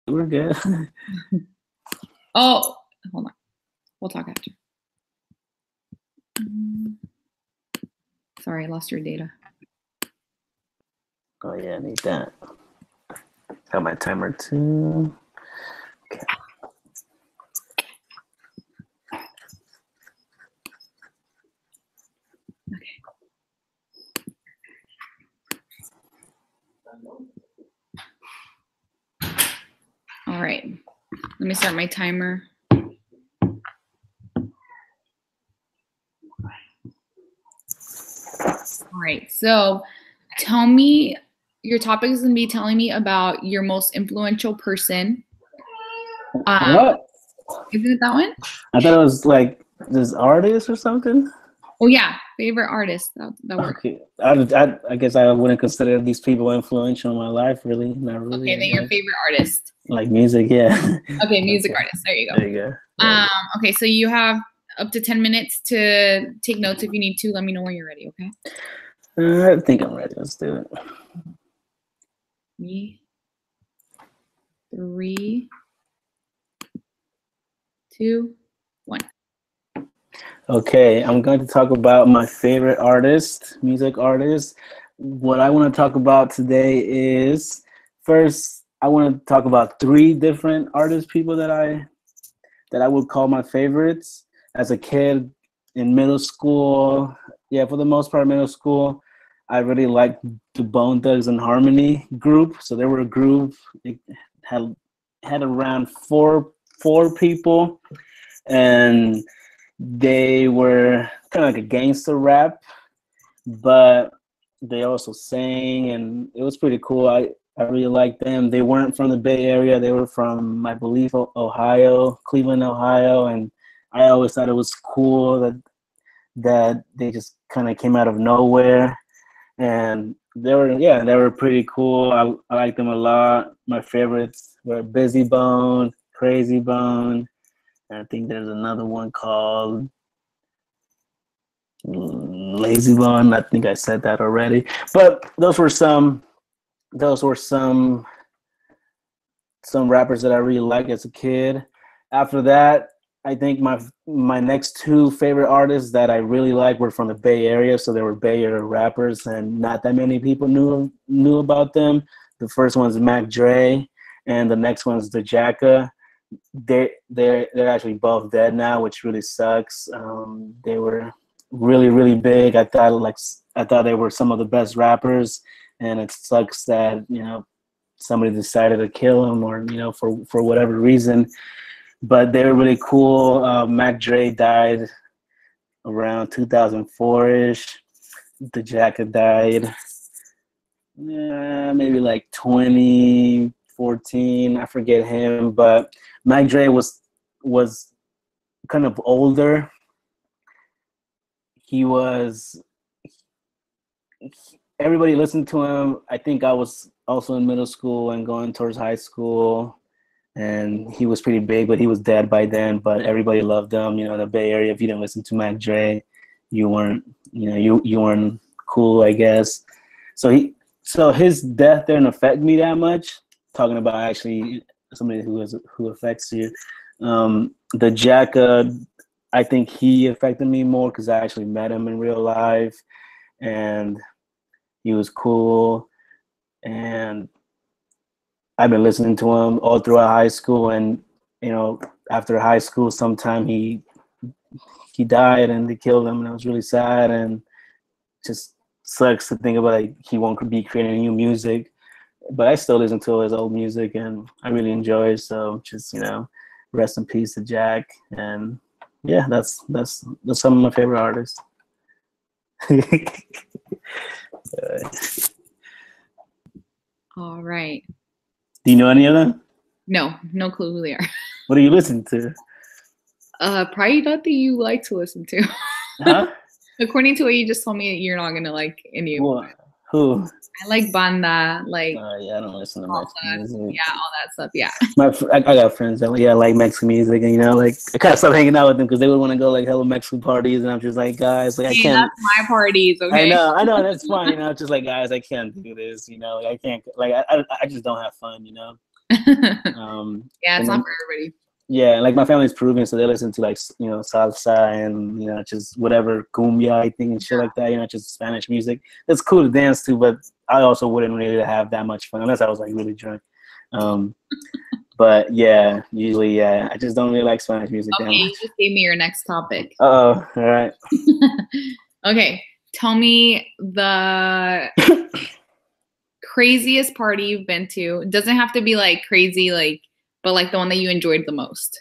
We're good. Oh, hold on. We'll talk after. Sorry, I lost your data. Oh yeah, I need that. Got my timer too. Okay. All right. Let me start my timer. All right. So tell me, your topic is going to be telling me about your most influential person. What? Isn't it that one? I thought it was like this artist or something. Oh yeah, favorite artist. That works. Okay. I guess I wouldn't consider these people influential in my life, really. Not really. Okay, then your favorite artist. Like music, yeah. Okay, music artist. There you go. There you go. Okay, so you have up to 10 minutes to take notes if you need to. Let me know when you're ready, okay? I think I'm ready. Let's do it. 3, 2, 1. Okay, I'm going to talk about my favorite artist, music artist. What I want to talk about today is, first, I want to talk about 3 different artist people that I would call my favorites. As a kid in middle school, yeah, for the most part, middle school, I really liked the Bone Thugs and Harmony group. So they were a group. It had around four people, and they were kind of like a gangster rap, but they also sang, and it was pretty cool. I really liked them. They weren't from the Bay Area. They were from, I believe, Ohio, Cleveland, Ohio, and I always thought it was cool that they just kind of came out of nowhere, and they were pretty cool. I liked them a lot. My favorites were Busy Bone, Crazy Bone, and I think there's another one called Lazy Bone. I think I said that already. But those were some rappers that I really liked as a kid. After that, I think my next 2 favorite artists that I really liked were from the Bay Area, so they were Bay Area rappers, and not that many people knew about them. The first one's Mac Dre, and the next one's the Jacka. They're actually both dead now, which really sucks. They were really big. I thought they were some of the best rappers, and it sucks that somebody decided to kill them, or for whatever reason. But they were really cool. Mac Dre died around 2004-ish. The Jacka died maybe like 2014. I forget him, but Mac Dre was kind of older. Everybody listened to him. I think I was also in middle school and going towards high school, and he was pretty big, but he was dead by then. But everybody loved him. The Bay Area, if you didn't listen to Mac Dre, you weren't cool, I guess. So his death didn't affect me that much. Talking about actually somebody who affects you. The Jacka, I think he affected me more because I actually met him in real life, and he was cool. And I've been listening to him all throughout high school, and after high school, sometime he died and they killed him, and it was really sad, and just sucks to think about he won't be creating new music. But I still listen to his old music, and I really enjoy it. So just rest in peace to Jack, and yeah, that's some of my favorite artists. All right. Do you know any of them? No clue who they are. What do you listen to? Probably nothing you like to listen to. Huh? According to what you just told me, you're not gonna like any of them. Who? I like banda, like. Yeah, I don't listen to Mexican music. Yeah, all that stuff. Yeah. I got friends that like Mexican music, and I kind of stopped hanging out with them because they would want to go hella Mexican parties, and I'm just like, guys, I can't. That's my parties, okay? I know, that's fine. Just like, guys, I can't do this. I can't. I just don't have fun. Yeah, it's and not then, for everybody. yeah, like my family's Peruvian, so they listen to like salsa and just whatever cumbia I think and shit like that. Just Spanish music. It's cool to dance to, but I also wouldn't really have that much fun unless I was like really drunk. Um, but yeah, usually I just don't really like Spanish music that Okay, you much. just gave me your next topic. Oh, all right. Okay, tell me the craziest party you've been to. It doesn't have to be like crazy, but like the one that you enjoyed the most.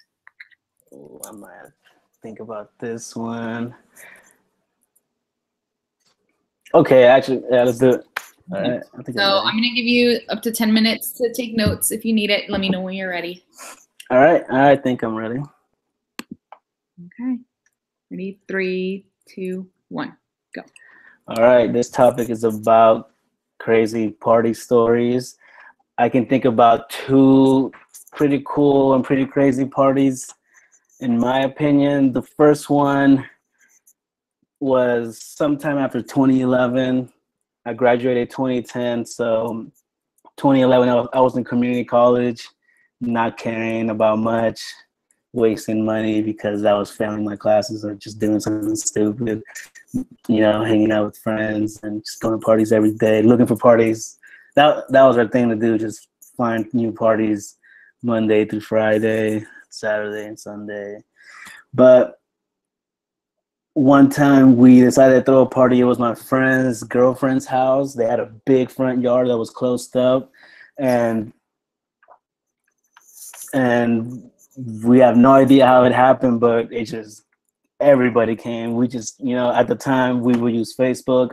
Oh, I might think about this one. Okay, actually, yeah, let's do it. All Okay. right, I think So I'm ready. I'm gonna give you up to 10 minutes to take notes. If you need it, let me know when you're ready. All right, I think I'm ready. Okay. Ready? 3, 2, 1, go. All right, this topic is about crazy party stories. I can think about two pretty cool and pretty crazy parties. In my opinion, the first one was sometime after 2011. I graduated 2010, so 2011 I was in community college, not caring about much, wasting money because I was failing my classes or just doing something stupid, hanging out with friends and just going to parties every day, looking for parties. That was our thing to do, just find new parties Monday through Friday, Saturday and Sunday. But one time we decided to throw a party. It was my friend's girlfriend's house. They had a big front yard that was closed up, and and we have no idea how it happened, but it just everybody came. We just at the time we would use Facebook.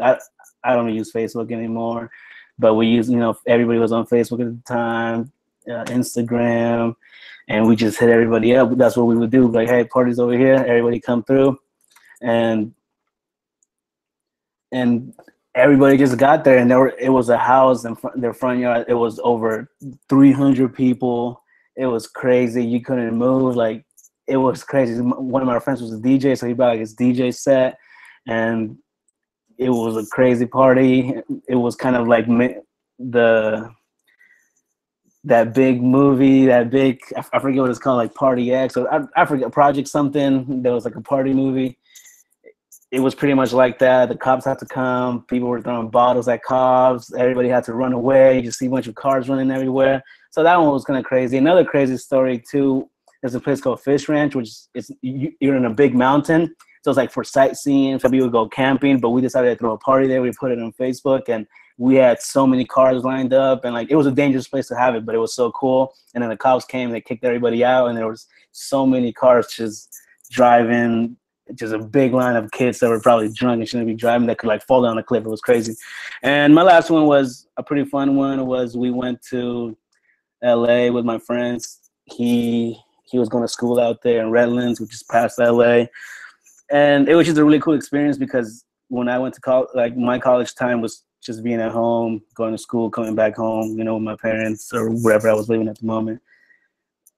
I don't use Facebook anymore, but we use everybody was on Facebook at the time, Instagram, and we just hit everybody up. That's what we would do. Like, hey, party's over here. Everybody come through, and and everybody just got there, and it was a house in their front yard. It was over 300 people. It was crazy. You couldn't move. Like, it was crazy. One of my friends was a DJ, so he brought like his DJ set, and it was a crazy party. It was kind of like the that big movie, I forget what it's called, like Party X, or I forget, Project something. There was like a party movie. It was pretty much like that. The cops had to come. People were throwing bottles at cops. Everybody had to run away. You just see a bunch of cars running everywhere. So that one was kind of crazy. Another crazy story too. There's a place called Fish Ranch, which is you're in a big mountain. So it's like for sightseeing. Some people would go camping, but we decided to throw a party there. We put it on Facebook, and we had so many cars lined up, and like it was a dangerous place to have it, but it was so cool. And then the cops came, they kicked everybody out, and there was so many cars just driving, just a big line of kids that were probably drunk and shouldn't be driving, that could like fall down a cliff. It was crazy. And my last one was a pretty fun one. Was we went to LA with my friends. He was going to school out there in Redlands, which is past LA. And it was just a really cool experience because when I went to college, like my college time was just being at home, going to school, coming back home, with my parents or wherever I was living at the moment.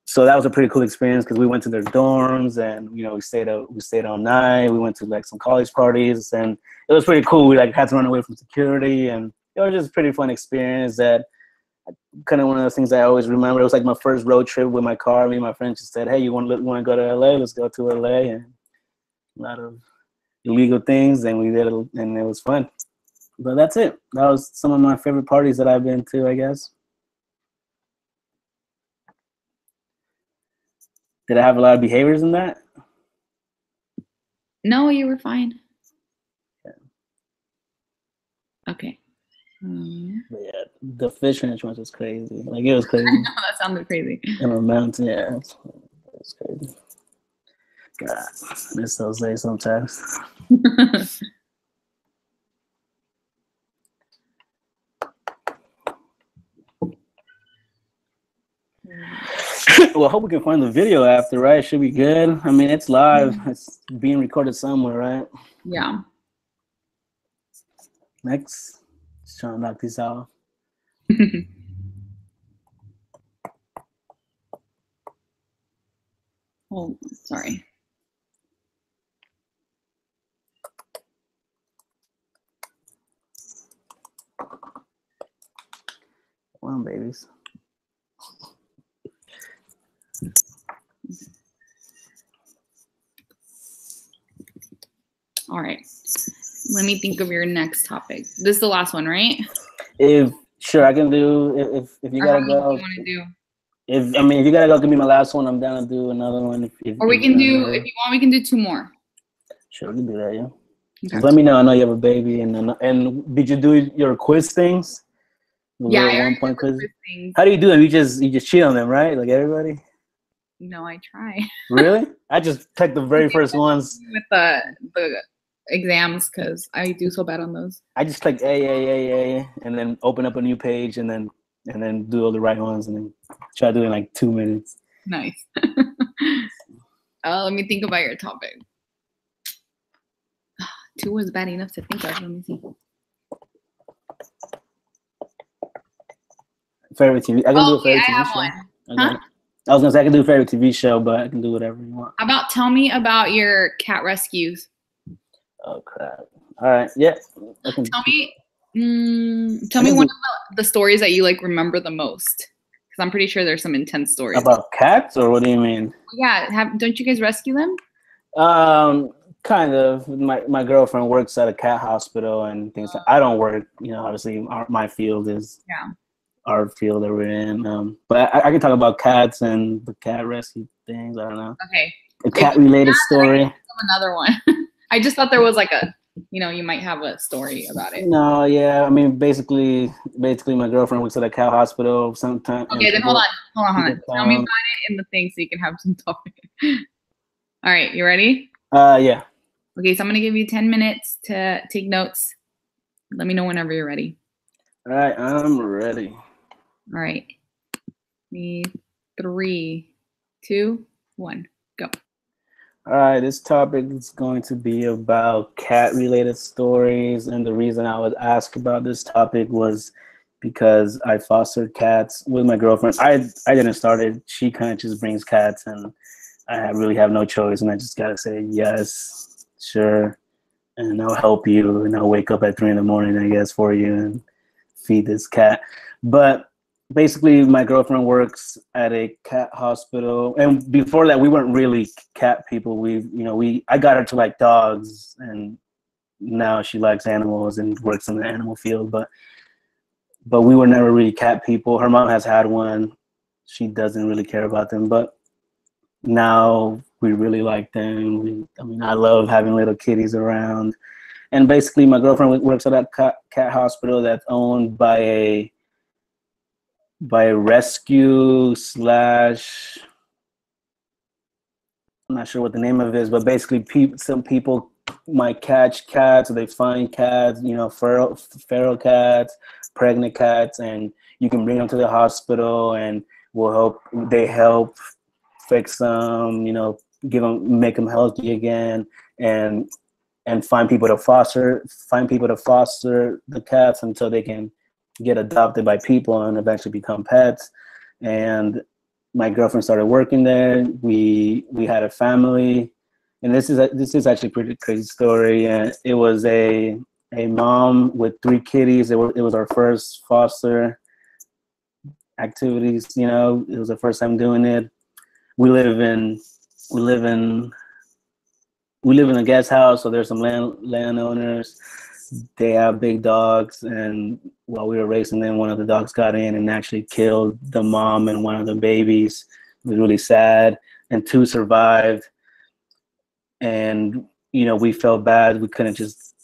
So that was a pretty cool experience because we went to their dorms and we stayed all night. We went to like some college parties and it was pretty cool. We like had to run away from security, and it was just a pretty fun experience. That kind of one of those things I always remember. It was like my first road trip with my car. Me and my friends just said, "Hey, you want to go to LA? Let's go to LA." And a lot of illegal things, and we did it, and it was fun. But that's it. That was some of my favorite parties that I've been to, I guess. Did I have a lot of behaviors in that? No, you were fine. Yeah. Okay. But yeah, the Fish Ranch one was crazy. Like, it was crazy. That sounded crazy. In a mountain, yeah. It was crazy. God, I miss those days sometimes. Well, I hope we can find the video after, right? It should be good. I mean, it's live. It's being recorded somewhere, right? Yeah. Next. Just trying to knock these out. Oh, sorry. Come on, babies. All right. Let me think of your next topic. This is the last one, right? If sure, I can do. If you Or gotta how many do go. you want to do? If you gotta go, give me my last one. I'm down to do another one. Or we can do, if you want, we can do 2 more. Sure, we can do that. Yeah. Okay. Just let me know. I know you have a baby, and did you do your quiz things? The Yeah, little I 1 point quiz. things. How do you do them? You just cheat on them, right? Like everybody. No, I try. Really? I just picked the very first ones. With the exams, because I do so bad on those. I just click A, and then open up a new page, and then do all the right ones, and then try to do it in like 2 minutes. Nice. Let me think about your topic. 2 was bad enough to think of. Let me see. Favorite TV. I can do a favorite TV show. One. Okay. Huh? I was gonna say I can do a favorite TV show, but I can do whatever you want. How about tell me about your cat rescues? Oh crap! All right, yeah. Tell me one of the stories that you like remember the most, because I'm pretty sure there's some intense stories. About cats, or what do you mean? Yeah, don't you guys rescue them? Kind of. My girlfriend works at a cat hospital and things. I don't work. You know, obviously, my field is our field that we're in. But I can talk about cats and the cat rescue things. I don't know. Okay. A cat-related story. Another one. I just thought there was like a, you might have a story about it. No, yeah. I mean, basically, my girlfriend works at a cat hospital. Sometimes. Okay, then hold on. Tell me about it in the thing so you can have some topic. All right, you ready? Yeah. Okay, so I'm gonna give you 10 minutes to take notes. Let me know whenever you're ready. All right, I'm ready. All right. 3, 2, 1, go. All right, this topic is going to be about cat-related stories, and the reason I was asked about this topic was because I fostered cats with my girlfriend. I didn't start it. She kind of just brings cats, and I really have no choice, and I just gotta say yes, sure, and I'll help you, and I'll wake up at 3 a.m, I guess, for you and feed this cat. But basically, my girlfriend works at a cat hospital, and before that, we weren't really cat people. I got her to like dogs, and now she likes animals and works in the animal field. But we were never really cat people. Her mom has had one. She doesn't really care about them, but now we really like them. I love having little kitties around. And basically, my girlfriend works at a cat hospital that's owned by a rescue slash, I'm not sure what the name of it is, but basically some people might catch cats, or they find cats, feral cats, pregnant cats, and you can bring them to the hospital, and they help fix them, make them healthy again, and find people to foster the cats until they can get adopted by people and eventually become pets. And my girlfriend started working there. We had a family, and this is actually a pretty crazy story. And it was a mom with 3 kitties. It was our first foster activities. It was the first time doing it. We live in a guest house, so there's some landowners. They have big dogs, and while we were raising them, one of the dogs got in and actually killed the mom and one of the babies. It was really sad, and 2 survived. And we felt bad. We couldn't just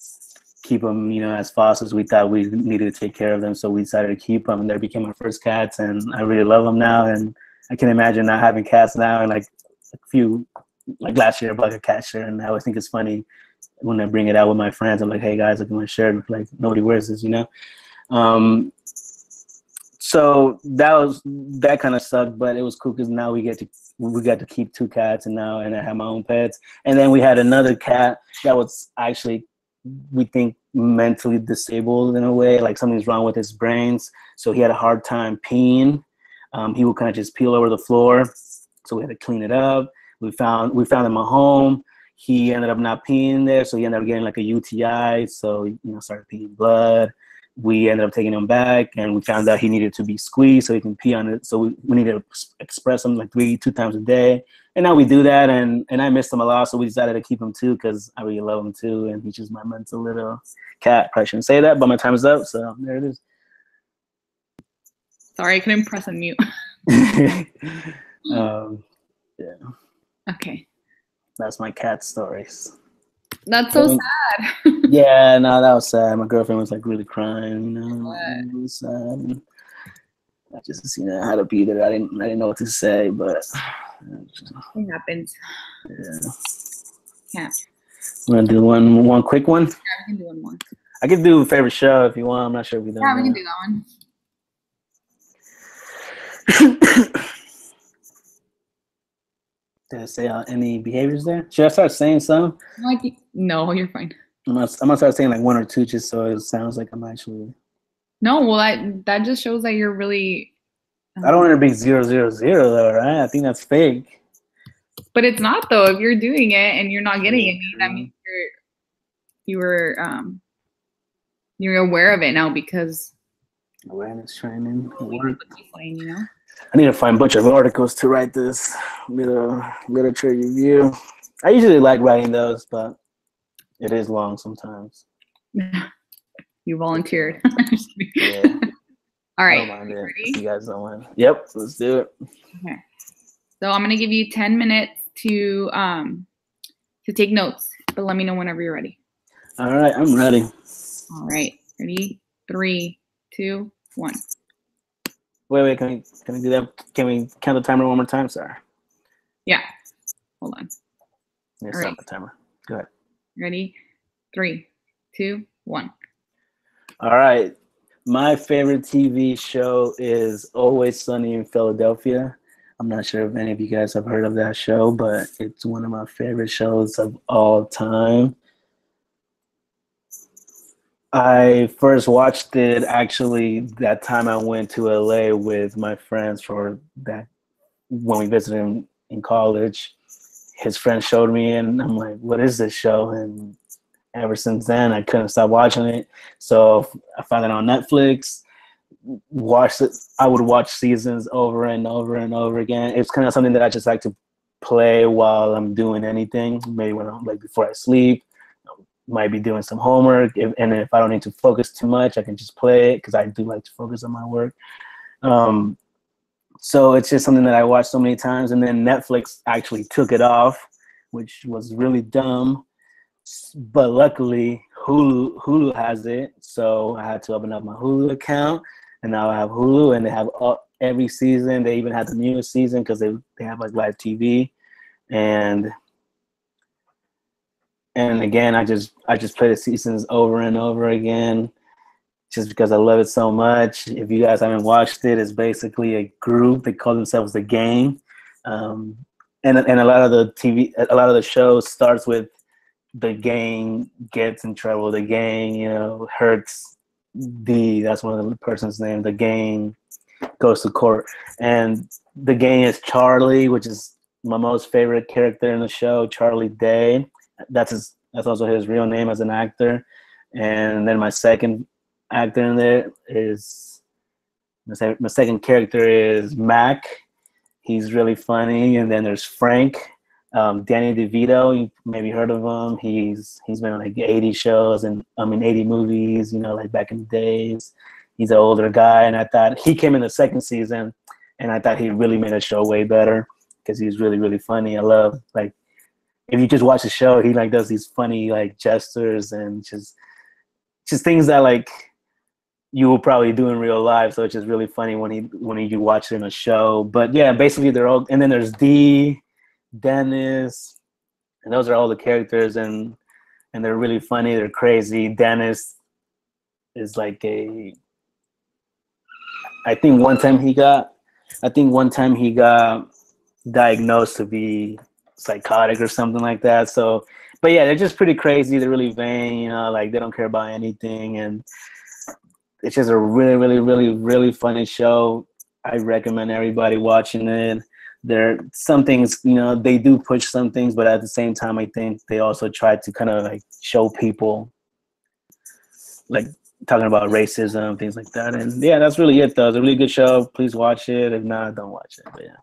keep them, as fosters. We thought we needed to take care of them, so we decided to keep them, and they became our first cats. And I really love them now, and I can imagine not having cats now. And like last year, I bought a cat shirt, and I always think it's funny when I bring it out with my friends. I'm like, hey guys, look at my shirt. Like, nobody wears this, So that kind of sucked, but it was cool because now we got to keep 2 cats, and I have my own pets. And then we had another cat that was actually, we think, mentally disabled in a way, like something's wrong with his brains. So he had a hard time peeing. He would kind of just peel over the floor, so we had to clean it up. We found him a home. He ended up not peeing there, so he ended up getting like a UTI. So started peeing blood. we ended up taking him back, and we found out he needed to be squeezed so he can pee on it. So we needed to express him like 2 times a day. And now we do that, and I missed him a lot, so we decided to keep him too because I really love him too, and he's just my mental little cat. Probably shouldn't say that, but my time is up, so there it is. Sorry, I couldn't press unmute. Yeah. Okay. That's my cat stories. That's so sad. Yeah, no, that was sad. My girlfriend was like really crying, you know. It was sad. I just, you know, I had to be there. I didn't know what to say, but it happens. Yeah. Yeah. Want to do one quick one? Yeah, we can do one more. I could do favorite show if you want. I'm not sure if we done. Yeah, we can do that one. Did I say any behaviors there? Should I start saying some? No, you're fine. I'm gonna start saying like one or two just so it sounds like I'm actually. No, well, that just shows that you're really. I don't want to be 000 though, right? I think that's fake. But it's not though. If you're doing it and you're not getting it, that means you're aware of it now because. Awareness training. You know. I need to find a bunch of articles to write this literature review. I usually like writing those, but it is long sometimes. You volunteered. Yeah. All right. Ready? You guys don't mind. Yep, let's do it. Okay. So I'm gonna give you 10 minutes to take notes, but let me know whenever you're ready. All right, I'm ready. All right. Ready? 3, 2, 1. Wait, can we do that? Can we count the timer one more time? Sorry. Yeah. Hold on. Yeah, stop the timer. Go ahead. Ready? 3, 2, 1. All right. My favorite TV show is Always Sunny in Philadelphia. I'm not sure if any of you guys have heard of that show, but it's one of my favorite shows of all time. I first watched it actually that time I went to LA with my friends for that when we visited in college. His friend showed me and I'm like, what is this show? And ever since then I couldn't stop watching it. So I found it on Netflix, watched it. I would watch seasons over and over and over again. It's kind of something that I just like to play while I'm doing anything, maybe when I'm like before I sleep. Might be doing some homework, and if I don't need to focus too much, I can just play it because I do like to focus on my work. So it's just something that I watched so many times, and then Netflix actually took it off, which was really dumb. But luckily, Hulu has it, so I had to open up my Hulu account, and now I have Hulu, and they have every season. They even have the newest season because they have like live TV, and again, I just play the seasons over and over again, just because I love it so much. If you guys haven't watched it, it's basically a group. They call themselves The Gang, and a lot of the shows starts with the gang gets in trouble. The gang, hurts that's one of the person's name. The gang goes to court, and the gang is Charlie, which is my most favorite character in the show, Charlie Day. That's also his real name as an actor. And then my second actor in there is my second character is Mac. He's really funny. And then there's Frank, Danny DeVito. You maybe heard of him. He's been on like 80 shows and 80 movies. Like back in the days. He's an older guy, and I thought he came in the second season, and I thought he really made the show way better because he's really, really funny. I love if you just watch the show, he does these funny gestures and just things that you will probably do in real life. So it's just really funny when you watch it in a show. But yeah, basically they're all, and then there's Dee, Dennis, and those are all the characters, and they're really funny. They're crazy. Dennis is I think one time he got diagnosed to be psychotic or something like that. So, but yeah, they're just pretty crazy. They're really vain, they don't care about anything, and it's just a really, really, really, really funny show. I recommend everybody watching it. There some things, they do push some things, but at the same time, I think they also try to kind of show people talking about racism, things like that. And yeah, that's really it though. It's a really good show. Please watch it. If not, don't watch it. But yeah.